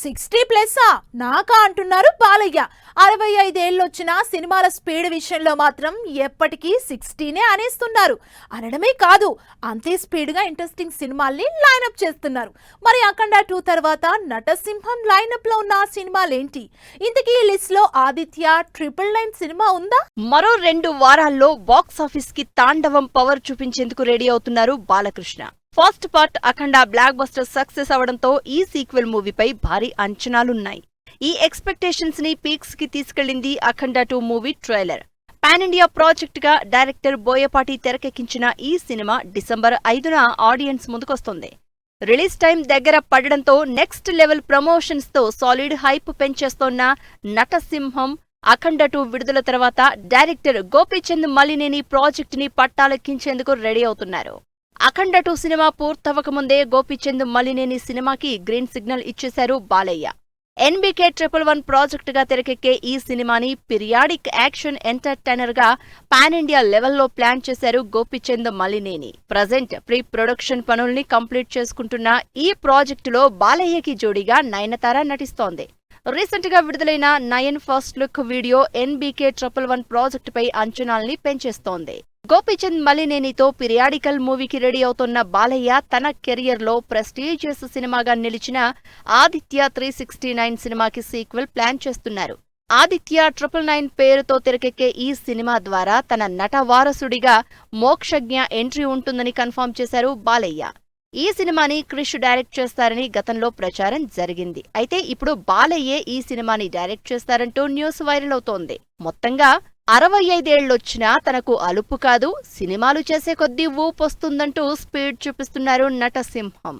60+ నాకా అంటున్నారు బాలయ్య. 65 ఏళ్ళొచ్చిన సినిమాల స్పీడ్ విషయంలో మాత్రం ఎప్పటికీ 60నే అనేస్తున్నారు. అనడమే కాదు, అంతే స్పీడ్గా ఇంట్రెస్టింగ్ సినిమాల్ని లైనప్ చేస్తున్నారు. మరి అఖండ 2 తర్వాత నటసింహం లైనప్ లో ఉన్న సినిమాలేంటి? ఇంతకీ ఈ లిస్ట్ లో ఆదిత్య 999 సినిమా ఉందా? మరో 2 వారాల్లో బాక్సాఫీస్ కి తాండవం పవర్ చూపించేందుకు రెడీ అవుతున్నారు బాలకృష్ణ. ఫస్ట్ పార్ట్ అఖండ బ్లాక్ బస్టర్ సక్సెస్ అవడంతో ఈ సీక్వెల్ మూవీపై భారీ అంచనాలున్నాయి. ఈ ఎక్స్పెక్టేషన్స్ ని పీక్స్ కి తీసుకెళ్లింది Akhanda 2 movie trailer. Pan India project గా డైరెక్టర్ బోయపాటి తెరకెక్కించిన ఈ సినిమా డిసెంబర్ 5న ఆడియన్స్ ముందుకొస్తుంది. రిలీజ్ టైం దగ్గర పడడంతో నెక్స్ట్ లెవెల్ ప్రమోషన్స్ తో సాలిడ్ హైప్ పెంచేస్తోన్న నటసింహం అఖండ 2 విడుదల తర్వాత డైరెక్టర్ గోపీచంద్ మలినేని ప్రాజెక్ట్ ని పట్టాలెక్కించేందుకు రెడీ అవుతున్నారు. అఖండ 2 సినిమా పూర్తవకముందే గోపీచంద్ మలినేని సినిమాకి గ్రీన్ సిగ్నల్ ఇచ్చేశారు బాలయ్య. ఎన్బీకే 111 ప్రాజెక్టుగా తెరకెక్కే ఈ సినిమాని పిరియాడిక్ యాక్షన్ ఎంటర్టైనర్ గా పాన్ ఇండియా లెవెల్లో ప్లాన్ చేశారు Gopichand Malineni. Present pre production పనుల్ని కంప్లీట్ చేసుకుంటున్న ఈ ప్రాజెక్టులో బాలయ్యకి జోడీగా నయనతార నటిస్తోంది. రీసెంట్ గా విడుదలైన Nayan first look video NBK 111 ప్రాజెక్టుపై అంచనాల్ని పెంచేస్తోంది. గోపీచంద్ మలినేనితో పిరియాడికల్ మూవీకి రెడీ అవుతున్న బాలయ్య తన కెరియర్ లో ప్రెస్టీజియస్ సినిమాగా నిలిచిన ఆదిత్య 369 సినిమాకి సీక్వెల్ ప్లాన్ చేస్తున్నారు. ఆదిత్య 999 పేరుతో తెరకెక్కే ఈ సినిమా ద్వారా తన నట వారసుడిగా మోక్షజ్ఞ ఎంట్రీ ఉంటుందని కన్ఫర్మ్ చేశారు బాలయ్య. ఈ సినిమాని క్రిష్ డైరెక్ట్ చేస్తారని గతంలో ప్రచారం జరిగింది. అయితే ఇప్పుడు బాలయ్యే ఈ సినిమాని డైరెక్ట్ చేస్తారంటూ న్యూస్ వైరల్ అవుతోంది. మొత్తంగా 65 ఏళ్లొచ్చినా తనకు అలుపు కాదు, సినిమాలు చేసే కొద్దీ ఊపొస్తుందంటూ స్పీడ్ చూపిస్తున్నారు నటసింహం.